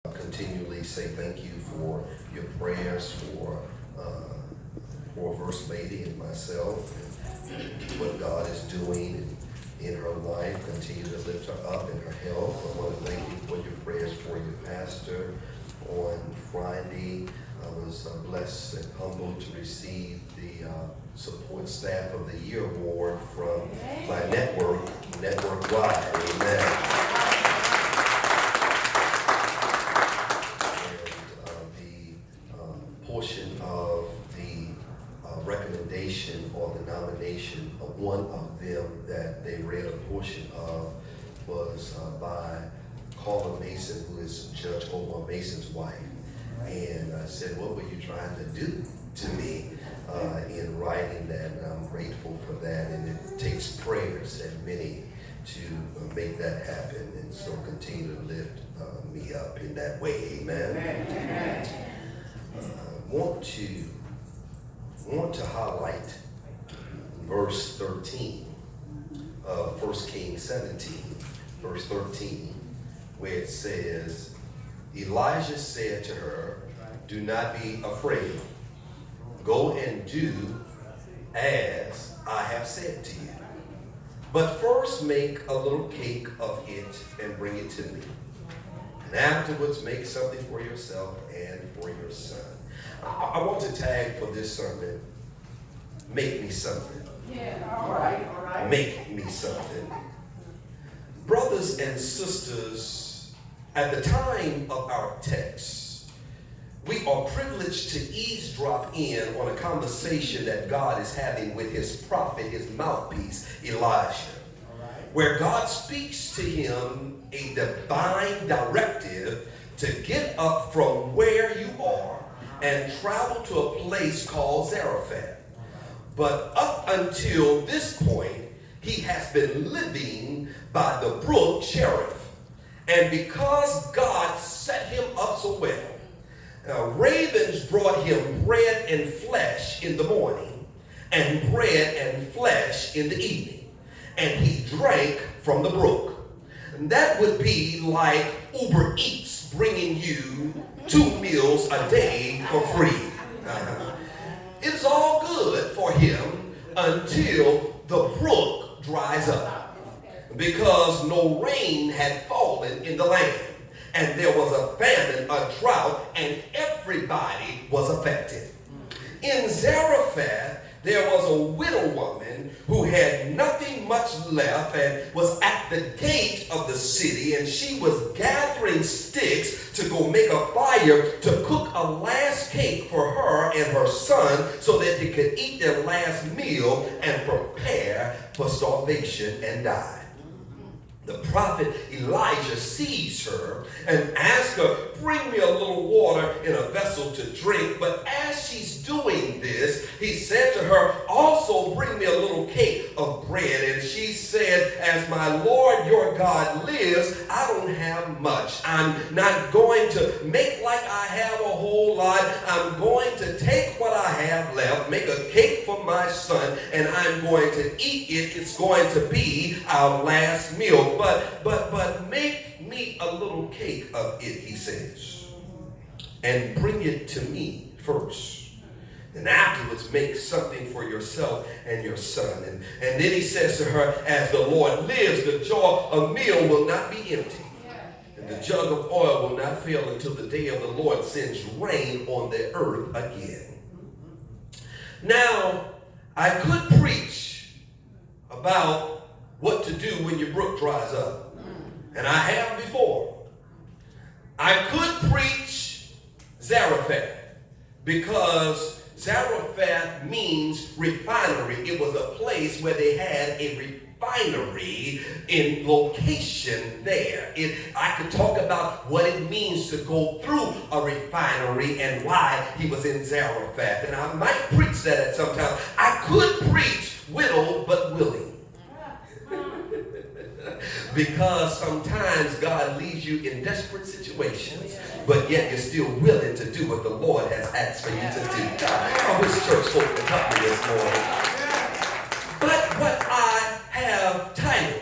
continually say thank you for your prayers for First Lady and myself and what God is doing in her life. Continue to lift her up in her health. I want to thank you for your prayers for your pastor. On Friday, I was blessed and humbled to receive the Support Staff of the Year award from my network wide. Amen. Portion of the recommendation or the nomination of one of them that they read a portion of was by Carla Mason, who is Judge Omar Mason's wife. And I said, what were you trying to do to me in writing that? And I'm grateful for that. And it takes prayers and many to make that happen. And so continue to lift me up in that way. Amen. Amen. Want to highlight verse 13 of 1 Kings 17, verse 13, where it says, Elijah said to her, do not be afraid. Go and do as I have said to you. But first make a little cake of it and bring it to me. And afterwards make something for yourself and for your son. I want to tag for this sermon, make me something. Yeah, all right. Make me something. Brothers and sisters, at the time of our text, we are privileged to eavesdrop in on a conversation that God is having with his prophet, his mouthpiece, Elijah, where God speaks to him a divine directive to get up from where you are and travel to a place called Zarephath. But up until this point, he has been living by the brook Cherith. And because God set him up so well, ravens brought him bread and flesh in the morning and bread and flesh in the evening. And he drank from the brook. And that would be like Uber Eats bringing you 2 meals a day for free. It's all good for him until the brook dries up, because no rain had fallen in the land, and there was a famine, a drought, and everybody was affected. In Zarephath, there was a widow woman who had nothing much left and was at the gate of the city, and she was gathering sticks to go make a fire to cook a last cake for her and her son so that they could eat their last meal and prepare for starvation and die. The prophet Elijah sees her and asks her, bring me a little water in a vessel to drink. But as she's doing this, he said to her, also bring me a little cake of bread. And she said, as my Lord your God lives, I don't have much. I'm not going to make like I have a whole lot. I'm going to take what I have left, make a cake for my son, and I'm going to eat it. It's going to be our last meal. But make me a little cake of it, he says, and bring it to me first. And afterwards make something for yourself and your son. And then he says to her, as the Lord lives, the jar of meal will not be empty. And the jug of oil will not fail until the day of the Lord sends rain on the earth again. Now, I could preach about what to do when your brook dries up. And I have before. I could preach Zarephath, because Zarephath means refinery. It was a place where they had a refinery in location there. I could talk about what it means to go through a refinery and why he was in Zarephath. And I might preach that at some time. I could preach widow but willing. Because sometimes God leaves you in desperate situations, but yet you're still willing to do what the Lord has asked for you to do. I wish church folk could help me this morning. But what I have titled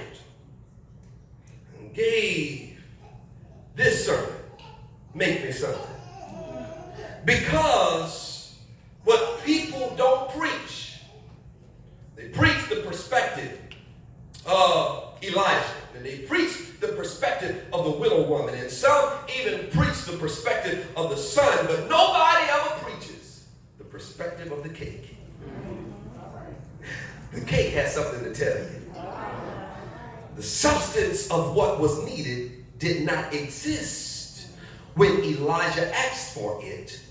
and gave this sermon, make me something. Because what people don't preach, they preach the perspective of Elijah, and they preach the perspective of the widow woman, and some even preach the perspective of the son, but nobody ever preaches the perspective of the cake. The cake has something to tell you. The substance of what was needed did not exist when Elijah asked for it,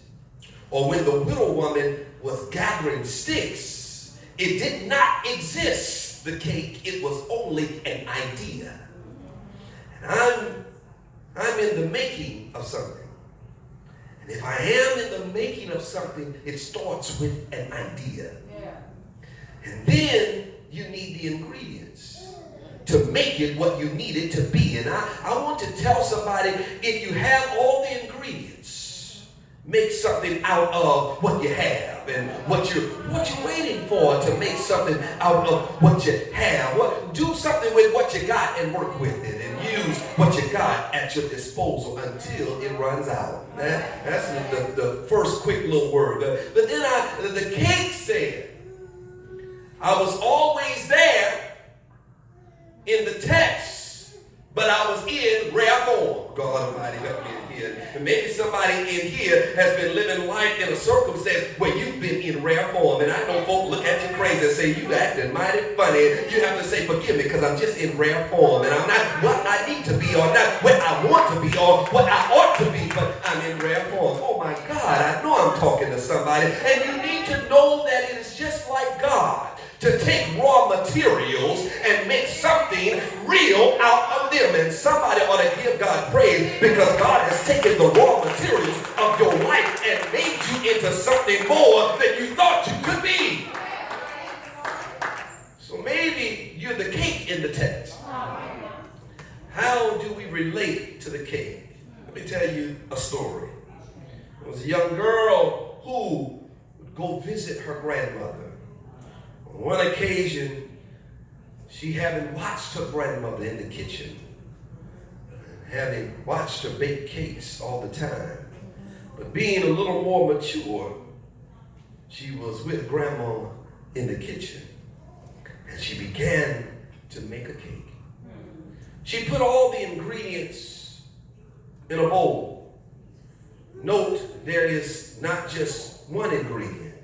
or when the widow woman was gathering sticks. It did not exist, the cake. It was only an idea. And I'm in the making of something. And if I am in the making of something, it starts with an idea. And then you need the ingredients to make it what you need it to be. And I want to tell somebody, if you have all the ingredients, make something out of what you have and what you're waiting for to make something out of what you have. Do something with what you got and work with it, and use what you got at your disposal until it runs out. That's the first quick little word. But then the cake said, I was always there in the text, but I was in rare form. God Almighty, help me in here. And maybe somebody in here has been living life in a circumstance where you've been in rare form. And I know folk look at you crazy and say, you acting mighty funny. You have to say, forgive me, because I'm just in rare form. And I'm not what I need to be, or not what I want to be, or what I ought to be, but I'm in rare form. Oh my God, I know I'm talking to somebody. And you need to know that it is just like God to take raw materials and make something real out of them. And somebody ought to give God praise, because God has taken the raw materials of your life and made you into something more than you thought you could be. So maybe you're the cake in the text. How do we relate to the cake? Let me tell you a story. There was a young girl who would go visit her grandmother. On one occasion, she having watched her grandmother in the kitchen, having watched her bake cakes all the time, but being a little more mature, she was with grandma in the kitchen, and she began to make a cake. She put all the ingredients in a bowl. Note, there is not just one ingredient,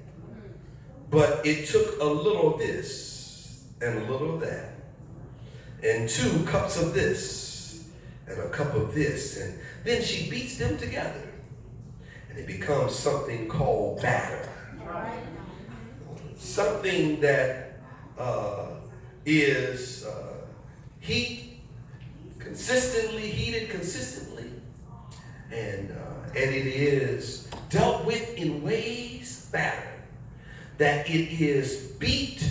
but it took a little of this and a little of that, and 2 cups of this and a cup of this, and then she beats them together, and it becomes something called batter. Something that is heated consistently, and it is dealt with in ways batter, that it is beat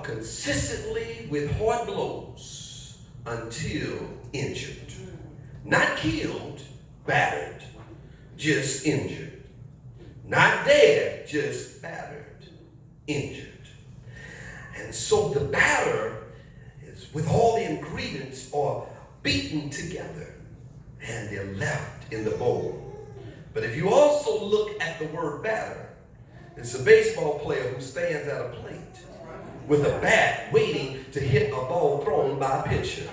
consistently with hard blows until injured. Not killed, battered, just injured. Not dead, just battered, injured. And so the batter is, with all the ingredients, are beaten together and they're left in the bowl. But if you also look at the word batter, it's a baseball player who stands at a plate with a bat waiting to hit a ball thrown by a pitcher.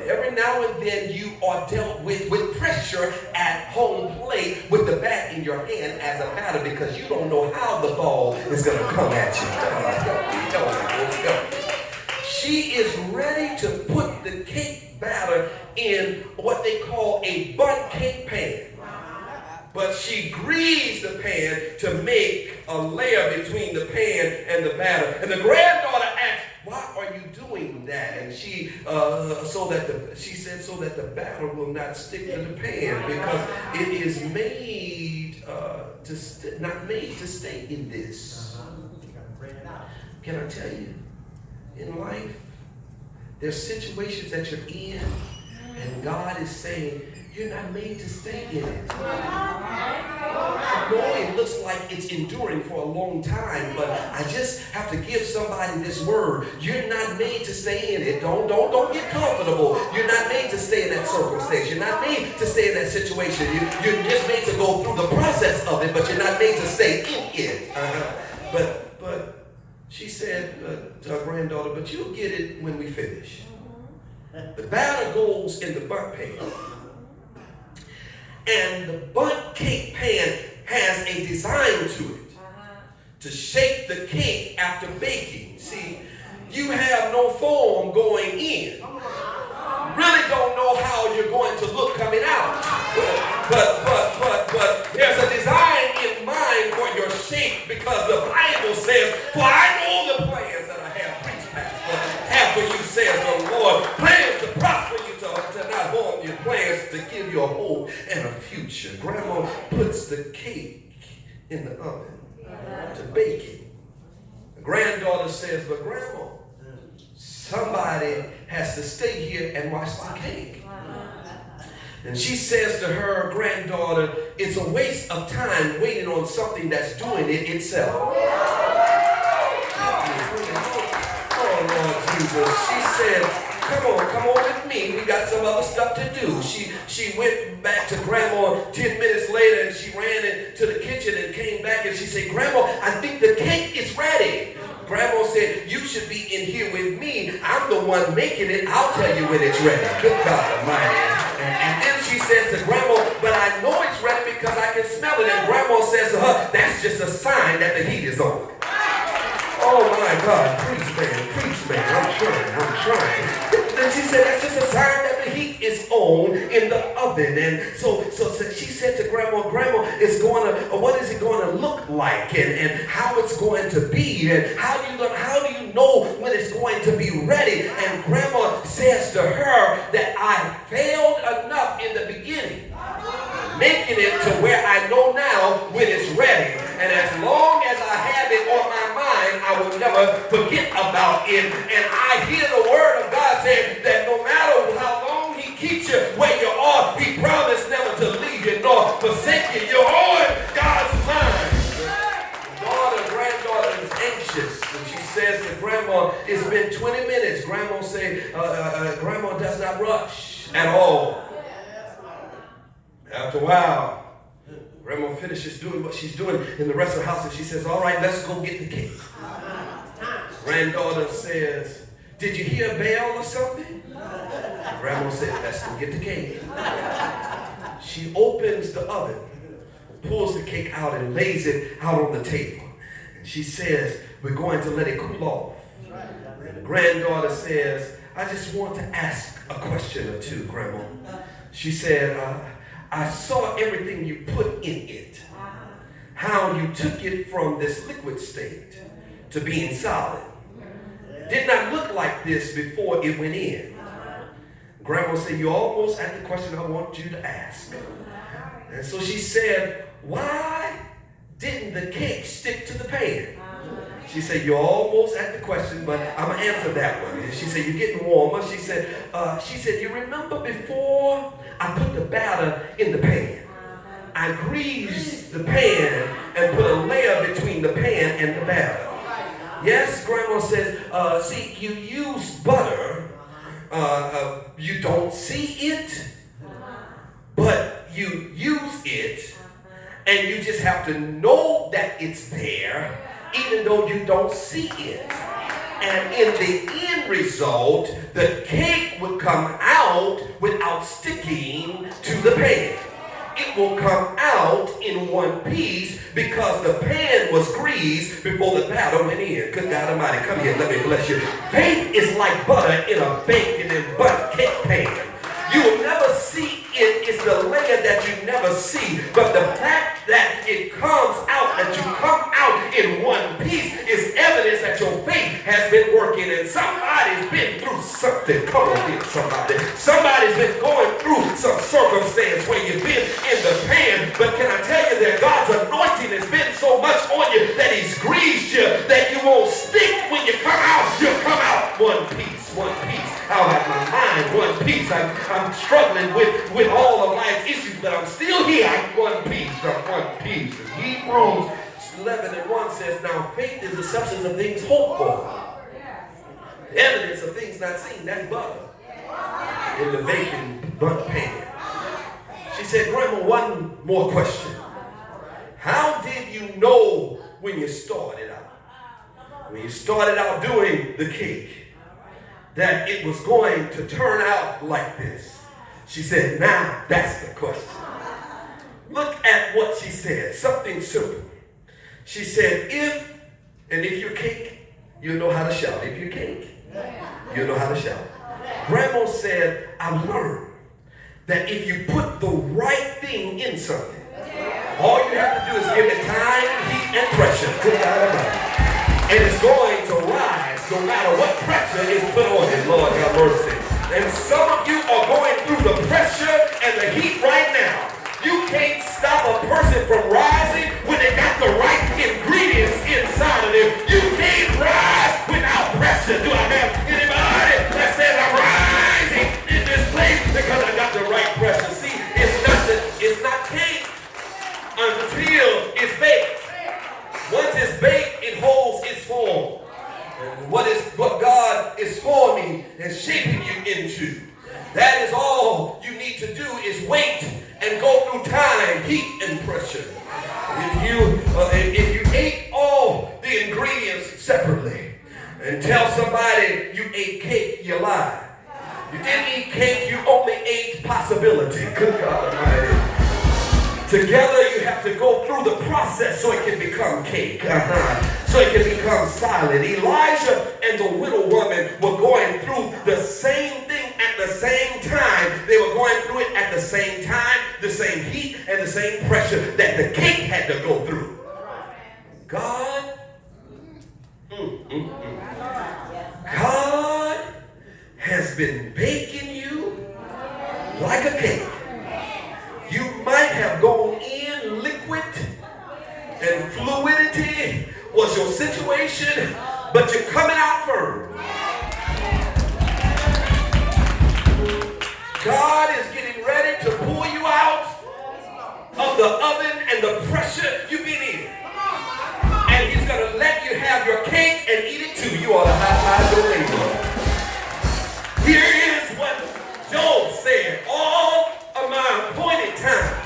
Every now and then you are dealt with pressure at home plate with the bat in your hand as a batter, because you don't know how the ball is going to come at you. She is ready to put the cake batter in what they call a bundt cake pan. But she greased the pan to make a layer between the pan and the batter. And the granddaughter asked, why are you doing that? And she said so that the batter will not stick to the pan, because it is made not made to stay in this. Can I tell you, in life, there's situations that you're in, and God is saying, you're not made to stay in it. know it looks like it's enduring for a long time, but I just have to give somebody this word. You're not made to stay in it. Don't get comfortable. You're not made to stay in that circumstance. You're not made to stay in that situation. You're just made to go through the process of it, but you're not made to stay in it. But she said to her granddaughter, but you'll get it when we finish. The batter goes in the bundt pan. And the bundt cake pan has a design to it to shape the cake after baking. See, you have no form going in. Really don't know how you're going to look coming out. But there's a design in mind for your shape, because the Bible says, for I know the plans that I have, preach pastor, have for you, says the Lord, plans to prosper you, to not harm you, plans to give you a hope and a future. Grandma puts the cake in the oven to bake it. The granddaughter says, but Grandma, somebody has to stay here and watch the cake. And she says to her granddaughter, it's a waste of time waiting on something that's doing it itself. Oh, Lord Jesus. She said, come on with me. We got some other stuff to do. She went back to Grandma 10 minutes later, and she ran into the kitchen and came back, and she said, Grandma, I think the cake is ready. Grandma said, you should be in here with me. I'm the one making it. I'll tell you when it's ready. Good God Almighty. And then she says to Grandma, but I know it's ready because I can smell it. And Grandma says to her, that's just a sign that the heat is on. Oh my God, preach man, I'm trying. And she said, that's just a sign that the heat is on in the oven. And so she said to Grandma, what is it going to look like, and how it's going to be, and how do you know when it's going to be ready? And Grandma says to her that I failed enough in the beginning, making it to where I know now when it's ready. And as long as I have it on my mind, I will never forget about it. And I hear the word of God saying that no matter how long he keeps you where you are, he promised never to leave you nor forsake you. You're on God's mind. The granddaughter is anxious, and she says to Grandma, it's been 20 minutes. Grandma does not rush at all. After a while, Grandma finishes doing what she's doing in the rest of the house, and she says, all right, let's go get the cake. Granddaughter says, did you hear a bell or something? Grandma said, let's go get the cake. She opens the oven, pulls the cake out, and lays it out on the table. And she says, we're going to let it cool off. And the granddaughter says, I just want to ask a question or two, Grandma. She said, I saw everything you put in it. How you took it from this liquid state to being solid. Did not look like this before it went in. Grandma said, you're almost at the question I want you to ask. And so she said, why didn't the cake stick to the pan? She said, you're almost at the question, but I'm going to answer that one. And she said, you're getting warmer. She said, you remember before I put the batter in the pan? I greased the pan and put a layer between the pan and the batter. Yes, Grandma says, see, you use butter. You don't see it, but you use it, and you just have to know that it's there, even though you don't see it. And in the end result, the cake would come out without sticking to the pan. It will come out in one piece because the pan was greased before the batter went in. Good God Almighty, come here, let me bless you. Faith is like butter in a baking and bundt cake pan. You will never see it. It's the layer that you never see. But the fact that it comes out, that you come out in one piece, is evidence that your faith has been working. And somebody's been through something. Come on here, somebody. Somebody's been going through some circumstance where you've been in the pan. But can I tell you that God's anointing has been so much on you that he's greased you that you won't stick when you come out. You'll come out one piece, one piece. Out of my mind, one piece. piece. I'm struggling with all of life's issues, but I'm still here. I'm one piece. I'm one piece. And Hebrews 11:1 says, now faith is the substance of things hoped for, evidence of things not seen. That's butter in the baking butter pan. She said, Grandma, one more question. How did you know when you started out? When you started out doing the cake, that it was going to turn out like this? She said, now that's the question. Look at what she said, something simple. She said, if you're cake, you know how to shout. If you're cake, you know how to shout. Grandma said, I've learned that if you put the right thing in something, all you have to do is give it time, heat, and pressure. Good God Almighty. And it's going to rise no matter what pressure is put on it. Lord have mercy. And some of you are going through the pressure and the heat right now. You can't stop a person from rising when they got the right ingredients inside of them. You can't rise without pressure. Do I have anybody that says I'm rising in this place because I got the right pressure? See, it's not cake until it's baked. Once it's baked, it holds its form. And what God is forming and shaping you into. That is all you need to do is wait and go through time, heat, and pressure. If you ate all the ingredients separately and tell somebody you ate cake, you lied. You didn't eat cake, you only ate possibility. Good God Almighty. Together you have to go through the process so it can become cake. So it can become solid. Elijah and the widow woman were going through the same thing at the same time. They were going through it at the same time, the same heat and the same pressure that the cake had to go through. God has been baking you like a cake. You might have gone in liquid and fluidity was your situation, but you're coming out firm. God is getting ready to pull you out of the oven and the pressure you've been in. And he's going to let you have your cake and eat it too. You ought to high-five your neighbor. Here is what Job said. All of my appointed time,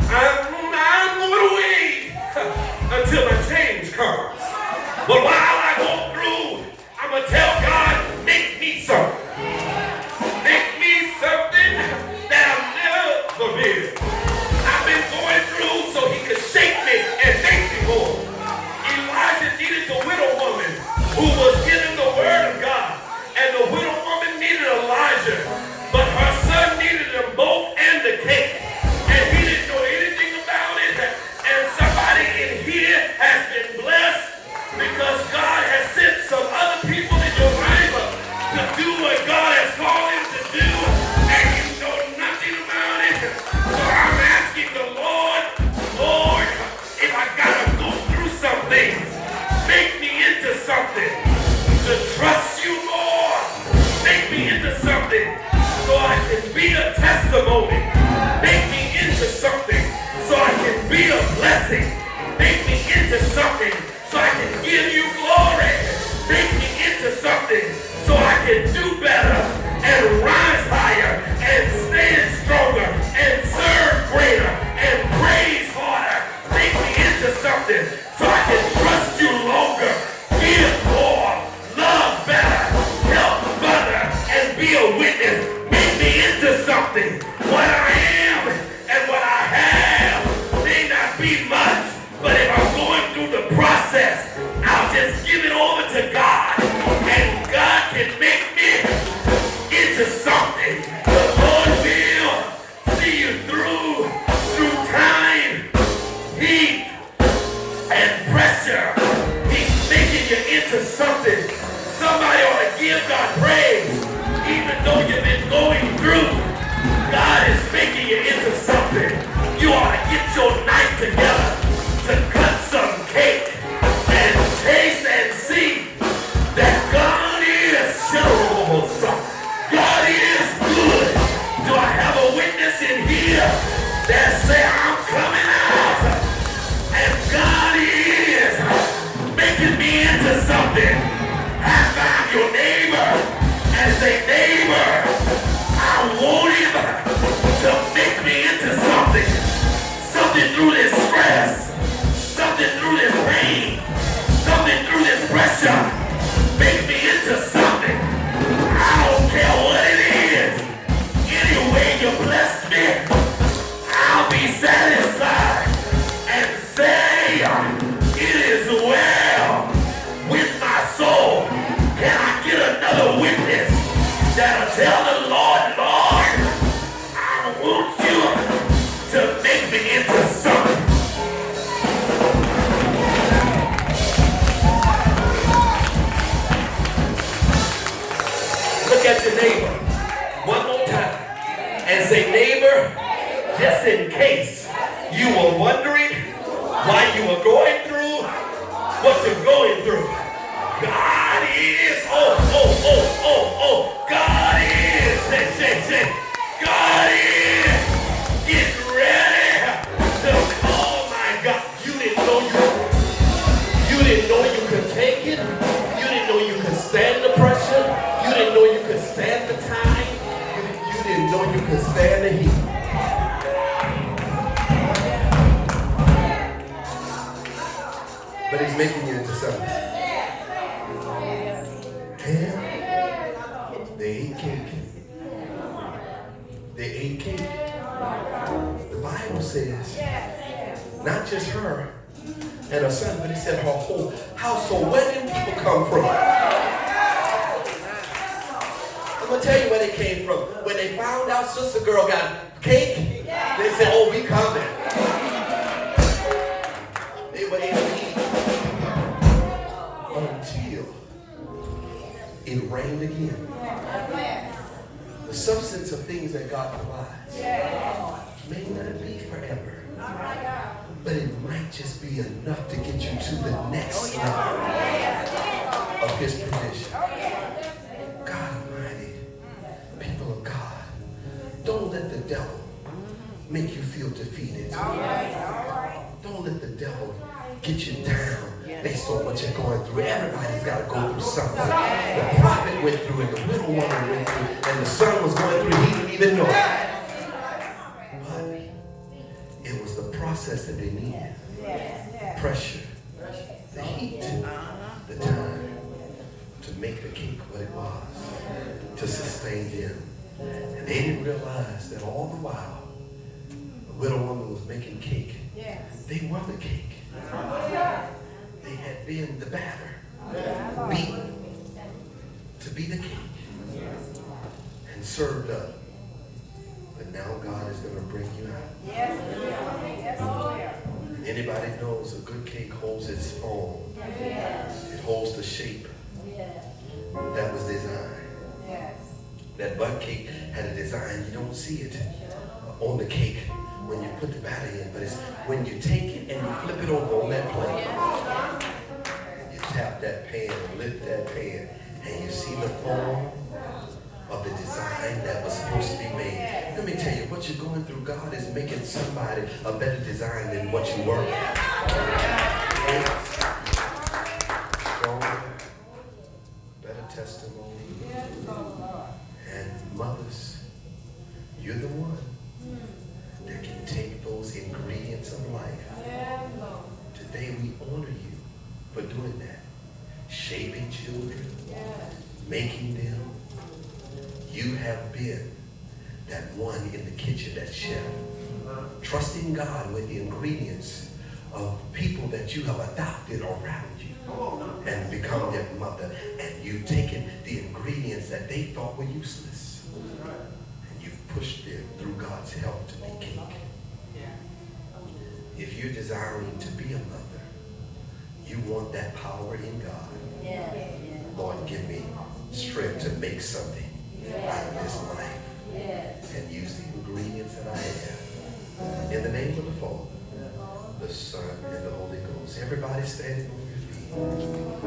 I'm going to wait until my change comes. But while I go through, I'm going to tell God, make me something. Make me something that I've never been. I've been going through so he could shake me and make me more. Elijah needed the widow woman who was given the word of God. And the widow woman needed Elijah. But her son needed them both and the cake. And he didn't know anything about it. And somebody in here has been blessed because God has sent some other people in your life to do what God has called him to do. And you know nothing about it. So I'm asking the Lord, if I gotta go through some things, make me into something to trust you more. Make me into something so I can be a testimony. Make me into something so I can be a blessing. Make me into something so I can give you glory. Make me into something so I can do better and rise higher and stand stronger and serve greater and praise harder. Make me into something so I can trust you longer, give more, love better, help further, and be a witness. Make me into something. What I am and what I have may not be much, but if I'm going through the process, I'll just give it over to God, and God can make me into something. The Lord will see you through time, heat, and pressure. He's making you into something. Somebody ought to give God praise. Even though you've been going through, God is making you into something. You ought to get your knife together to cut some cake and taste and see that God is God is good. something through this stress, something through this pain, something through this pressure. Make me into something. I don't care what it is. Any way you bless me, I'll be satisfied and say, it is well with my soul. Can I get another witness that'll tell the Lord, Lord, I want you to make me into something. Look at your neighbor one more time and say, neighbor, just in case you were wondering why you were going through what you're going through, God is, God is, God is getting ready to, oh my God, you didn't know you could take it, you didn't know you could stand the pressure, you didn't know you could stand the time, you didn't know you could stand the heat. But he's making you into something. And they ate cake. They ate cake. The Bible says, not just her and her son, but it said her whole household. Where did people come from? I'm going to tell you where they came from. When they found out Sister Girl got cake, they said, oh, we coming. They were able to eat until it rained again. The substance of things that God provides may not be forever, but it might just be enough to get you to the next level of His provision. God Almighty, people of God, don't let the devil make you feel defeated. Don't let the devil get you down based on what you're going through. Everybody's got to go through something. The prophet went through it, the widow woman went through, and the son was going through it. He didn't even know it. But it was the process that they needed. Pressure, the heat, the time to make the cake what it was, to sustain them. And they didn't realize that all the while, the widow woman was making cake. They were the cake. They had been the batter, beaten to be the cake, and served up. But now God is going to bring you out. Anybody knows a good cake holds its form. It holds the shape that was designed. That bun cake had a design. You don't see it on the cake when you put the batter in, but it's when you take it and you flip it over on that plate. You tap that pan and lift that pan, and you see the form of the design that was supposed to be made. Let me tell you, what you're going through, God is making somebody a better design than what you were. Stronger, better testimony. And mothers, you're the one that can take those ingredients of life. Today we honor you for doing that. Shaping children, making them. You have been that one in the kitchen, that chef. Trusting God with the ingredients of people that you have adopted around you and become their mother. And you've taken the ingredients that they thought were useless. And you've pushed them through God's help to make cake. If you're desiring to be a mother, you want that power in God. Lord, give me strength to make something out of this life and use the ingredients that I have. In the name of the Father, the Son, and the Holy Ghost. Everybody standing on your feet.